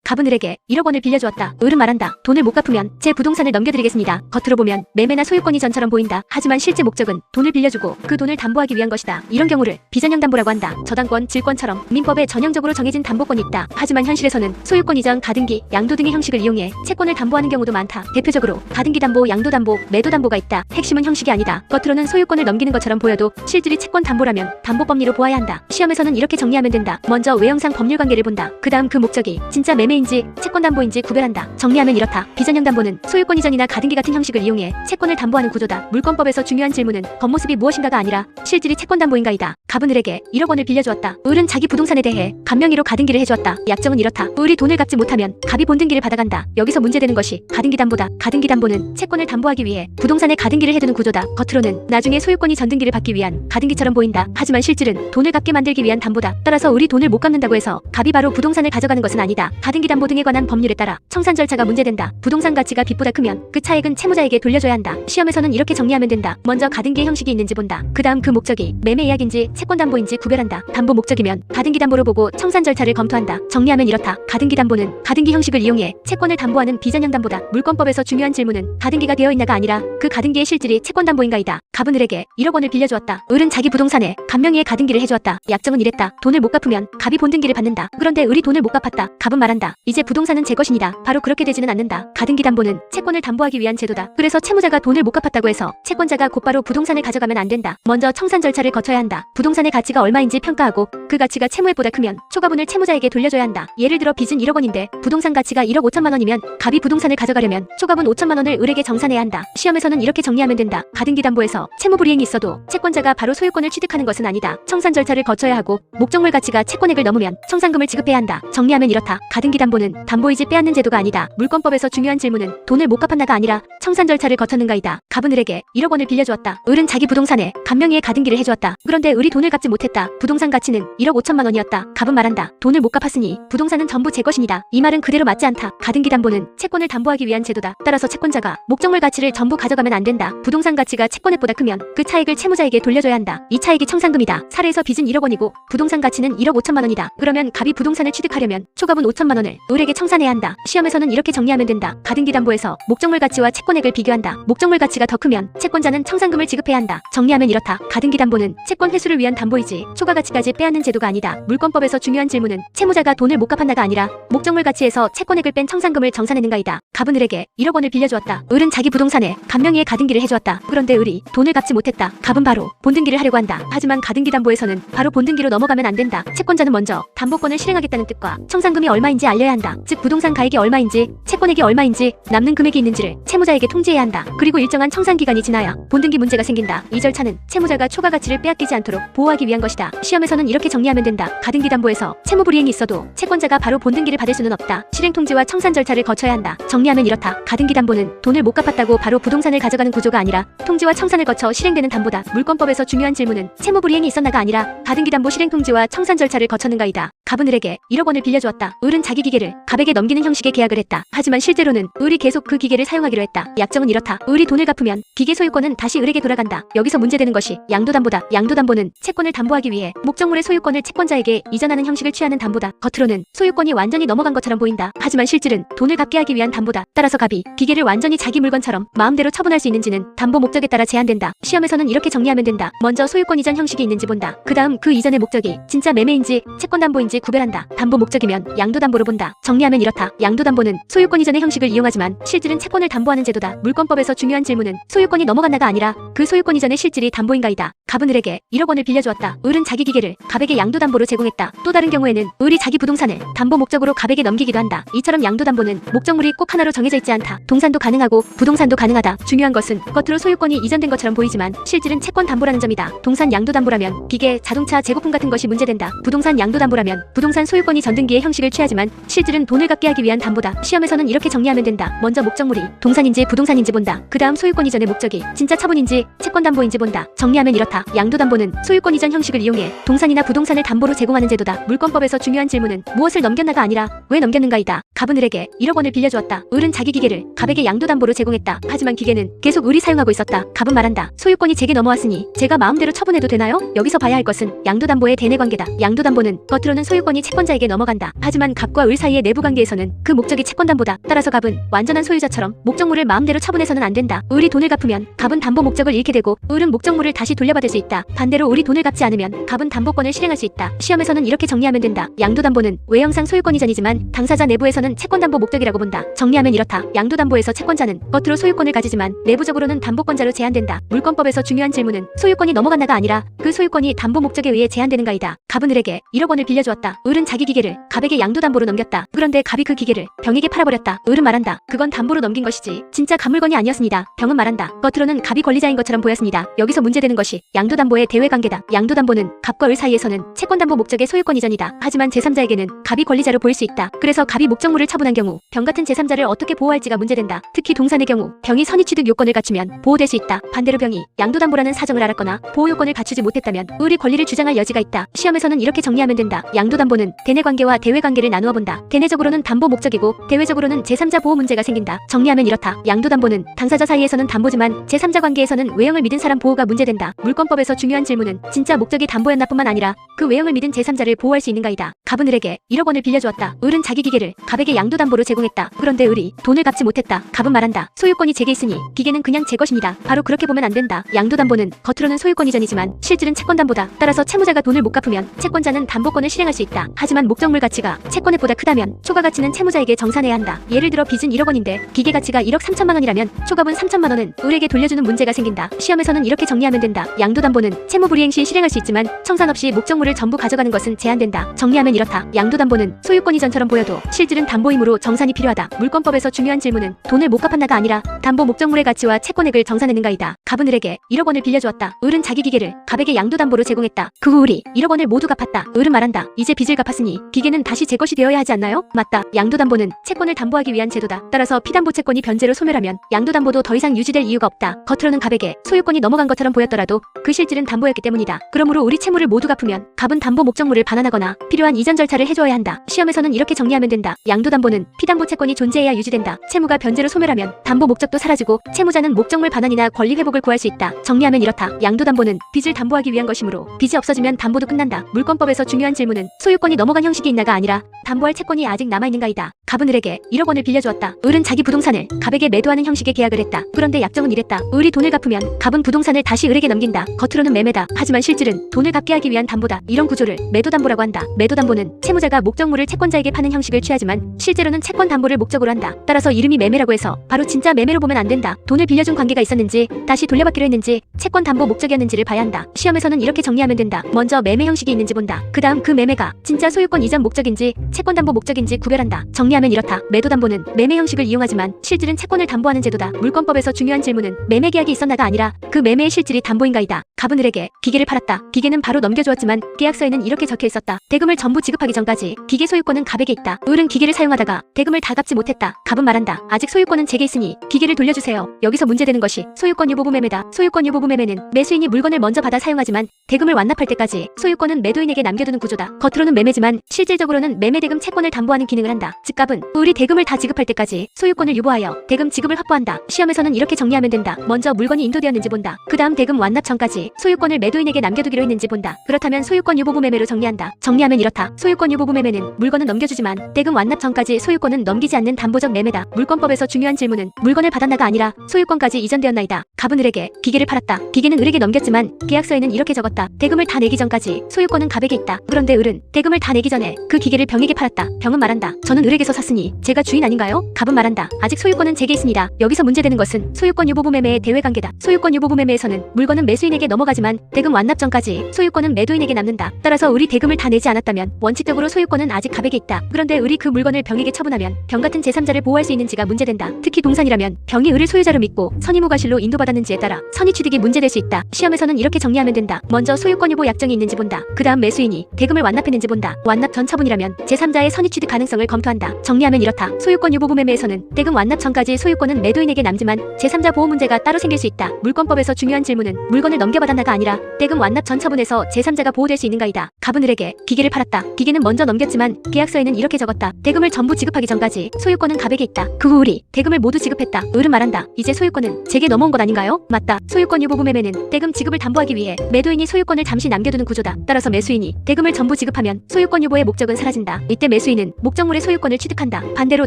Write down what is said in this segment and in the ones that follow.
갑은 을에게 1억 원을 빌려주었다. 을은 말한다. 돈을 못 갚으면 제 부동산을 넘겨드리겠습니다. 겉으로 보면 매매나 소유권이 전처럼 보인다. 하지만 실제 목적은 돈을 빌려주고 그 돈을 담보하기 위한 것이다. 이런 경우를 비전형 담보라고 한다. 저당권, 질권처럼 민법에 전형적으로 정해진 담보권이 있다. 하지만 현실에서는 소유권 이전, 가등기, 양도 등의 형식을 이용해 채권을 담보하는 경우도 많다. 대표적으로 가등기 담보, 양도 담보, 매도 담보가 있다. 핵심은 형식이 아니다. 겉으로는 소유권을 넘기는 것처럼 보여도 실질이 채권 담보라면 담보법리로 보아야 한다. 시험에서는 이렇게 정리하면 된다. 먼저 외형상 법률 관계를 본다. 그 다음 그 목적이 진짜 매매인지 채권 담보인지 구별한다. 정리하면 이렇다. 비전형 담보는 소유권 이전이나 가등기 같은 형식을 이용해 채권을 담보하는 구조다. 물권법에서 중요한 질문은 겉모습이 무엇인가가 아니라 실질이 채권 담보인가이다. 갑은 을에게 1억 원을 빌려주었다. 을은 자기 부동산에 대해 간명의로 가등기를 해주었다. 약정은 이렇다. 을이 돈을 갚지 못하면 갑이 본등기를 받아간다. 여기서 문제되는 것이 가등기 담보다. 가등기 담보는 채권을 담보하기 위해 부동산에 가등기를 해두는 구조다. 겉으로는 나중에 소유권이 전등기를 받기 위한 가등기처럼 보인다. 하지만 실질은 돈을 갚게 만들기 위한 담보다. 따라서 을이 돈을 못 갚는다고 해서 갑이 바로 부동산을 가져가는 것은 아니다. 가등기 담보 등에 관한 법률에 따라 청산 절차가 문제된다. 부동산 가치가 빚보다 크면 그 차액은 채무자에게 돌려줘야 한다. 시험에서는 이렇게 정리하면 된다. 먼저 가등기의 형식이 있는지 본다. 그 다음 그 목적이 매매 이야기인지 채권 담보인지 구별한다. 담보 목적이면 가등기 담보로 보고 청산 절차를 검토한다. 정리하면 이렇다. 가등기 담보는 가등기 형식을 이용해 채권을 담보하는 비전형 담보다. 물권법에서 중요한 질문은 가등기가 되어 있나가 아니라 그 가등기의 실질이 채권 담보인가이다. 갑은 을에게 1억 원을 빌려주었다. 을은 자기 부동산에 간명의의 가등기를 해주었다. 약정은 이랬다. 돈을 못 갚으면 갑이 본등기를 받는다. 그런데 을이 돈을 못 갚았다. 갑은 말한다. 이제 부동산은 제 것이니다. 바로 그렇게 되지는 않는다. 가등기 담보는 채권을 담보하기 위한 제도다. 그래서 채무자가 돈을 못 갚았다고 해서 채권자가 곧바로 부동산을 가져가면 안 된다. 먼저 청산 절차를 거쳐야 한다. 부동산의 가치가 얼마인지 평가하고 그 가치가 채무액보다 크면 초과분을 채무자에게 돌려줘야 한다. 예를 들어 빚은 1억 원인데 부동산 가치가 1억 5천만 원이면 갑이 부동산을 가져가려면 초과분 5천만 원을 을에게 정산해야 한다. 시험에서는 이렇게 정리하면 된다. 가등기 담보에서 채무 불이행이 있어도 채권자가 바로 소유권을 취득하는 것은 아니다. 청산 절차를 거쳐야 하고 목적물 가치가 채권액을 넘으면 청산금을 지급해야 한다. 정리하면 이렇다. 가등기 담보는 담보이지 빼앗는 제도가 아니다. 물권법에서 중요한 질문은 돈을 못 갚았나가 아니라 청산 절차를 거쳤는가이다. 갑은 을에게 1억 원을 빌려주었다. 을은 자기 부동산에 간명의의 가등기를 해주었다. 그런데 을이 돈을 갚지 못했다. 부동산 가치는 1억 5천만 원이었다. 갑은 말한다. 돈을 못 갚았으니 부동산은 전부 제 것이니다. 이 말은 그대로 맞지 않다. 가등기 담보는 채권을 담보하기 위한 제도다. 따라서 채권자가 목적물 가치를 전부 가져가면 안 된다. 부동산 가치가 채권액보다 크면 그 차액을 채무자에게 돌려줘야 한다. 이 차액이 청산금이다. 사례에서 빚은 1억 원이고 부동산 가치는 1억 5천만 원이다. 그러면 갑이 부동산을 취득하려면 초과분 5천만 원을 을에게 청산해야 한다. 시험에서는 이렇게 정리하면 된다. 가등기 담보에서 목적물 가치와 채권액을 비교한다. 목적물 가치가 더 크면 채권자는 청산금을 지급해야 한다. 정리하면 이렇다. 가등기 담보는 채권 회수를 위한 담보이지 초과 가치까지 빼앗는 제도가 아니다. 물권법에서 중요한 질문은 채무자가 돈을 못 갚았나가 아니라 목적물 가치에서 채권액을 뺀 청산금을 정산해낸가이다. 갑은 을에게 1억 원을 빌려주었다. 을은 자기 부동산에 간명의의 가등기를 해주었다. 그런데 을이 돈을 갚지 못했다. 갑은 바로 본등기를 하려고 한다. 하지만 가등기 담보에서는 바로 본등기로 넘어가면 안 된다. 채권자는 먼저 담보권을 실행하겠다는 뜻과 청산금이 얼마인지 알려야 한다. 즉 부동산 가액이 얼마인지 채권액이 얼마인지 남는 금액이 있는지를 채무자에게 통지해야 한다. 그리고 일정한 청산기간이 지나야 본등기 문제가 생긴다. 이 절차는 채무자가 초과 가치를 빼앗기지 않도록 보호하기 위한 것이다. 시험에서는 이렇게 정리하면 된다. 가등기 담보에서 채무 불이행이 있어도 채권자가 바로 본등기를 받을 수는 없다. 실행 통지와 청산 절차를 거쳐야 한다. 정리하면 이렇다. 가등기 담보는 돈을 못 갚았다고 바로 부동산을 가져가는 구조가 아니라 통지와 청산을 거쳐 실행되는 담보다. 물권법에서 중요한 질문은 채무 불이행이 있었나가 아니라 가등기 담보 실행 통지와 청산 절차를 거쳤는가이다. 갑은 을에게 1억 원을 빌려주었다. 을은 자기 기계를 갑에게 넘기는 형식의 계약을 했다. 하지만 실제로는 을이 계속 그 기계를 사용하기로 했다. 약정은 이렇다. 을이 돈을 갚으면 기계 소유권은 다시 을에게 돌아간다. 여기서 문제되는 것이 양도담보다. 양도담보는 채권을 담보하기 위해 목적물의 소유권을 채권자에게 이전하는 형식을 취하는 담보다. 겉으로는 소유권이 완전히 넘어간 것처럼 보인다. 하지만 실질은 돈을 갚게 하기 위한 담보다. 따라서 갑이 기계를 완전히 자기 물건처럼 마음대로 처분할 수 있는지는 담보 목적에 따라 제한된다. 시험에서는 이렇게 정리하면 된다. 먼저 소유권 이전 형식이 있는지 본다. 그 다음 그 이전의 목적이 진짜 매매인지 채권 담보인지 구별한다. 담보 목적이면 양도담보로 본다. 정리하면 이렇다. 양도담보는 소유권 이전의 형식을 이용하지만 실질은 채권을 담보하는 제도다. 물권법에서 중요한 질문은 소유권이 넘어간다가 아니라 그 소유권 이전의 실질이 담보인가이다. 갑은 을에게 1억 원을 빌려주었다. 을은 자기 기계를 갑에게 양도담보로 제공했다. 또 다른 경우에는 을이 자기 부동산을 담보 목적으로 갑에게 넘기기도 한다. 이처럼 양도담보는 목적물이 꼭 하나로 정해져 있지 않다. 동산도 가능하고 부동산도 가능하다. 중요한 것은 겉으로 소유권이 이전된 것처럼 보이지만 실질은 채권 담보라는 점이다. 동산 양도담보라면 기계, 자동차, 재고품 같은 것이 문제된다. 부동산 양도담보라면 부동산 소유권이 전등기의 형식을 취하지만 실질은 돈을 갚게 하기 위한 담보다. 시험에서는 이렇게 정리하면 된다. 먼저 목적물이 동산인지 부동산인지 본다. 그 다음 소유권 이전의 목적이 진짜 처분인지 채권 담보인지 본다. 정리하면 이렇다. 양도담보는 소유권 이전 형식을 이용해 동산이나 부동산을 담보로 제공하는 제도다. 물권법에서 중요한 질문은 무엇을 넘겼나가 아니라 왜 넘겼는가이다. 갑은 을에게 1억 원을 빌려주었다. 을은 자기 기계를 갑에게 양도담보로 제공했다. 하지만 기계는 계속 을이 사용하고 있었다. 갑은 말한다. 소유권이 제게 넘어왔으니 제가 마음대로 처분해도 되나요? 여기서 봐야 할 것은 양도담보의 대내관계다. 양도담보는 겉으로는 소유권이 채권자에게 넘어간다. 하지만 갑과 을 사이의 내부 관계에서는 그 목적이 채권담보다. 따라서 갑은 완전한 소유자처럼 목적물을 마음대로 처분해서는 안 된다. 을이 돈을 갚으면 갑은 담보 목적을 잃게 되고 을은 목적물을 다시 돌려받을 수 있다. 반대로 을이 돈을 갚지 않으면 갑은 담보권을 실행할 수 있다. 시험에서는 이렇게 정리하면 된다. 양도담보는 외형상 소유권 이전이지만 당사자 내부에서는 채권담보 목적이라고 본다. 정리하면 이렇다. 양도담보에서 채권자는 겉으로 소유권을 가지지만 내부적으로는 담보권자로 제한된다. 물권법에서 중요한 질문은 소유권이 넘어갔나가 아니라 그 소유권이 담보 목적에 의해 제한되는가이다. 갑은 을에게 1억 원을 빌려주었다. 을은 자기 기계를 갑에게 양도담보로 넘겼다. 그런데 갑이 그 기계를 병에게 팔아버렸다. 을은 말한다. 그건 담보로 넘긴 것이지 진짜 갑 물건이 아니었습니다. 병은 말한다. 겉으로는 갑이 권리자인 것처럼 보였습니다. 여기서 문제되는 것이 양도담보의 대외관계다. 양도담보는 갑과 을 사이에서는 채권담보 목적의 소유권 이전이다. 하지만 제3자에게는 갑이 권리자로 보일 수 있다. 그래서 갑이 목적물을 처분한 경우 병 같은 제3자를 어떻게 보호할지가 문제된다. 특히 동산의 경우 병이 선의취득 요건을 갖추면 보호될 수 있다. 반대로 병이 양도담보라는 사정을 알았거나 보호 요건을 갖추지 못했다면 을이 권리를 주장할 여지가 있다. 시험에서는 이렇게 정리하면 된다. 양도담보는 대내관계와 대외관계를 나누어 본다. 대내적으로는 담보 목적이고 대외적으로는 제3자 보호 문제가 생긴다. 정리하면 이렇다. 양도담보는 당사자 사이에서는 담보지만 제3자 관계에서는 외형을 믿은 사람 보호가 문제된다. 물권법에서 중요한 질문은 진짜 목적이 담보였나 뿐만 아니라 그 외형을 믿은 제3자를 보호할 수 있는가이다. 갑은 을에게 1억 원을 빌려주었다. 을은 자기 기계를 갑에게 양도담보로 제공했다. 그런데 을이 돈을 갚지 못했다. 갑은 말한다. 소유권이 제게 있으니 기계는 그냥 제 것입니다. 바로 그렇게 보면 안 된다. 양도담보는 겉으로는 소유권 이전이지만 실질은 채권담보다. 따라서 채무자가 돈을 못 갚으면 채권자는 담보권을 실행할 수 있다. 하지만 목적물 가치가 채권액보다 크다면 초과 가치는 채무자에게 정산해야 한다. 예를 들어 빚은 1억 원인데 기계 가치가 1억 3천만 원이라면 초과분 3천만 원은 을에게 돌려주는 문제가 생긴다. 시험에서는 이렇게 정리하면 된다. 양도담보는 채무 불이행 시 실행할 수 있지만 청산 없이 목적물을 전부 가져가는 것은 제한된다. 정리하면 이렇다. 양도담보는 소유권 이전처럼 보여도 실질은 담보이므로 정산이 필요하다. 물권법에서 중요한 질문은 돈을 못 갚았나가 아니라 담보 목적물의 가치와 채권액을 정산했는가이다. 갑은 을에게 1억 원을 빌려주었다. 을은 자기 기계를 갑에게 양도담보로 제공했다. 그 후 을이 1억 원을 모두 갚았다. 을은 말한다. 이제 빚을 갚았으니 기계는 다시 제 것이 되어야 하지 않나요? 맞다. 양도담보는 채권을 담보하기 위한 제도다. 따라서 피담보 채권이 변제로 소멸하면 양도담보도 더 이상 유지될 이유가 없다. 겉으로는 갑에게 소유권이 넘어간 것처럼 보였더라도 그 실질은 담보였기 때문이다. 그러므로 우리 채무를 모두 갚으면 갑은 담보 목적물을 반환하거나 필요한 이전 절차를 해줘야 한다. 시험에서는 이렇게 정리하면 된다. 양도담보는 피담보 채권이 존재해야 유지된다. 채무가 변제로 소멸하면 담보 목적도 사라지고 채무자는 목적물 반환이나 권리 회복을 구할 수 있다. 정리하면 이렇다. 양도담보는 빚을 담보하기 위한 것이므로 빚이 없어지면 담보도 끝난다. 물권법에서 중요한 질문은 소유권이 넘어간 형식이 있나가 아니라 담보할 채권이 아직 남아있는가이다. 갑은 을에게 1억 원을 빌려주었다. 을은 자기 부동산을 갑에게 매도하는 형식의 계약을 했다. 그런데 약정은 이랬다. 을이 돈을 갚으면 갑은 부동산을 다시 을에게 넘긴다. 겉으로는 매매다. 하지만 실질은 돈을 갚게 하기 위한 담보다. 이런 구조를 매도담보라고 한다. 매도담보는 채무자가 목적물을 채권자에게 파는 형식을 취하지만 실제로는 채권 담보를 목적으로 한다. 따라서 이름이 매매라고 해서 바로 진짜 매매로 보면 안 된다. 돈을 빌려준 관계가 있었는지 다시 돌려받기로 했는지 채권 담보 목적이었는지를 봐야 한다. 시험에서는 이렇게 정리하면 된다. 먼저 매매 형식이 있는지 본다. 그 다음 그 매매가 진짜 소유권 이전 목적인지 채권 담보 목적인지 구별한다. 정리하면 이렇다. 매도담보는 매매 형식을 이용하지만 실질은 채권을 담보하는 제도다. 물권법에서 중요한 질문은 매매 계약이 있었나가 아니라 그 매매의 실질이 담보인가이다. 갑은 을에게 기계를 팔았다. 기계는 바로 넘겨주었지만 계약서에는 이렇게 적혀 있었다. 대금을 전부 지급하기 전까지 기계 소유권은 갑에게 있다. 을은 기계를 사용하다가 대금을 다 갚지 못했다. 갑은 말한다. 아직 소유권은 제게 있으니 기계를 돌려주세요. 여기서 문제되는 것이 소유권 유보부 매매다. 소유권 유보부 매매는 매수인이 물건을 먼저 받아 사용하지만 대금을 완납할 때까지 소유권은 매도인에게 남겨두는 구조다. 겉으로는 매매지만 실질적으로는 매매대금 채권을 담보하는 기능을 한다. 즉 갑은 을이 대금을 다 지급할 때까지 소유권을 유보하여 대금 지급을 확보한다. 시험에서는 이렇게 정리하면 된다. 먼저 물건이 인도되었는지 본다. 그 다음 대금 완납 전까지 소유권을 매도인에게 남겨두기로 했는지 본다. 그렇다면 소유권 유보부 매매로 정리한다. 정리하면 이렇다. 소유권 유보부 매매는 물건은 넘겨주지만 대금 완납 전까지 소유권은 넘기지 않는 담보적 매매다. 물권법에서 중요한 질문은 물건을 받았나가 아니라 소유권까지 이전되었나이다. 갑은 을에게 기계를 팔았다. 기계는 을에게 넘겼지만 계약서에는 이렇게 적었다. 대금을 다 내기 전까지 소유권은 갑에게 있다. 그런데 을은 대금을 다 내기 전에 그 기계를 병에게 팔았다. 병은 말한다. 저는 을에게서 샀으니 제가 주인 아닌가요? 갑은 말한다. 아직 소유권은 제게 있습니다. 여기서 문제되는 것은 소유권 유보부 매매의 대외관계다. 소유권 유보부 매매에서는 물건은 매수인에게 넘어가지만 대금 완납 전까지 소유권은 매도인에게 남는다. 따라서 을이 대금을 다 내지 않았다면 원칙적으로 소유권은 아직 갑에게 있다. 그런데 을이 그 물건을 병에게 처분하면 병 같은 제3자를 보호할 수 있는지가 문제된다. 특히 동산이라면 병이 을을 소유자로 믿고 선의무과실로 인도받았는지에 따라 선의취득이 문제될 수 있다. 시험에서는 이렇게 정리하면 된다. 먼저 소유권 유보 약정이 있는지 본다. 그 다음 매수인이 대금을 완납했는지 본다. 완납 전 처분이라면 제3자의 선의취득 가능성을 검토한다. 정리하면 이렇다. 소유권 유보부 매매에서는 대금 완납 전까지 소유권은 매도인에게 남지만 제3자 보호 문제가 따로 생길 수 있다. 물권법에서 중요한 질문은 물건을 넘겨받았나가 아니라 대금 완납 전 처분에서 제3자가 보호될 수 있는가이다. 갑은을에게 기계를 팔았다. 기계는 먼저 넘겼지만 계약서에는 이렇게 적었다. 대금을 전부 지급하기 전까지 소유권은 갑에게 있다. 그 후 을이 대금을 모두 지급했다. 을은 말한다. 이제 소유권은 제게 넘어온 것 아닌가요? 맞다. 소유권 유보부 매매는 대금 지급을 담보하기 위해 매도인이 소유권을 잠시 남겨두는 구조다. 따라서 매수인이 대금을 전부 지급하면 소유권 유보의 목적은 사라진다. 이때 매수인은 목적물의 소유권을 취득한다. 반대로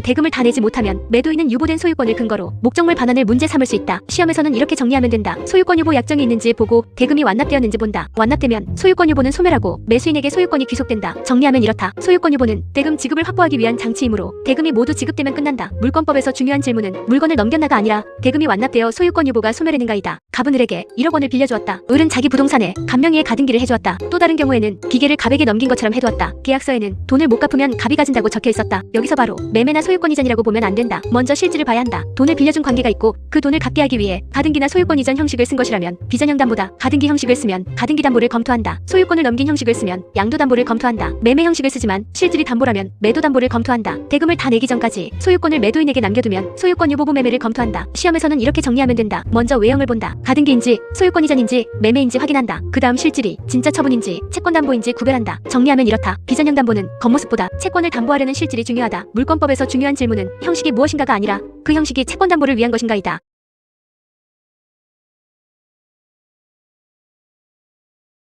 대금을 다 내지 못하면 매도인은 유보된 소유권을 근거로 목적물 반환을 문제 삼을 수 있다. 시험에서는 이렇게 정리하면 된다. 소유권 유보 약정이 있는지 보고 대금이 완납되었는지 본다. 완납되면 소유권 유보는 소멸하고 매수인에게 소유권이 귀속된다. 정리하면 이렇다. 소유권 유보는 대금 지급을 확보하기 위한 장치이므로 대금이 모두 지급되면 끝난다. 물권법에서 중요한 질문은 물건을 넘겼나가 아니라 대금이 완납되어 소유권 유보가 소멸했는가이다. 갑은 을에게 1억 원을 빌려주었다. 을은 자기 부동산에 간명의의 가등기를 해주었다. 또 다른 경우에는 기계를 갑에게 넘긴 것처럼 해두었다. 계약서에는 돈을 못 갚으면 갑이 가진다고 적혀 있었다. 여기서 바로 매매나 소유권 이전이라고 보면 안 된다. 먼저 실질을 봐야 한다. 돈을 빌려준 관계가 있고 그 돈을 갚게 하기 위해 가등기나 소유권 이전 형식을 쓴 것이라면 비전형 담보다. 가등기 형식을 쓰면 가등기 담보를 검토한다. 소유권을 넘긴 형식을 쓰면 양도 담보를 검토한다. 매매 형식을 쓰지만 실질이 담보라면 매도 담보를 검토한다. 대금을 다 내기 전까지 소유권을 매도인에게 남겨두면 소유권 유보부 매매를 검토한다. 시험에서는 이렇게 정리하면 된다. 먼저 외형을 본다. 가등기인지 소유권 이전인지 매매인지 확인한다. 그 다음 실질이 진짜 처분인지 채권 담보인지 구별한다. 정리하면 이렇다. 비전형 담보는 겉모습보다 채권을 담보하려는 실질이 중요하다. 물권법에서 중요한 질문은 형식이 무엇인가가 아니라 그 형식이 채권 담보를 위한 것인가이다.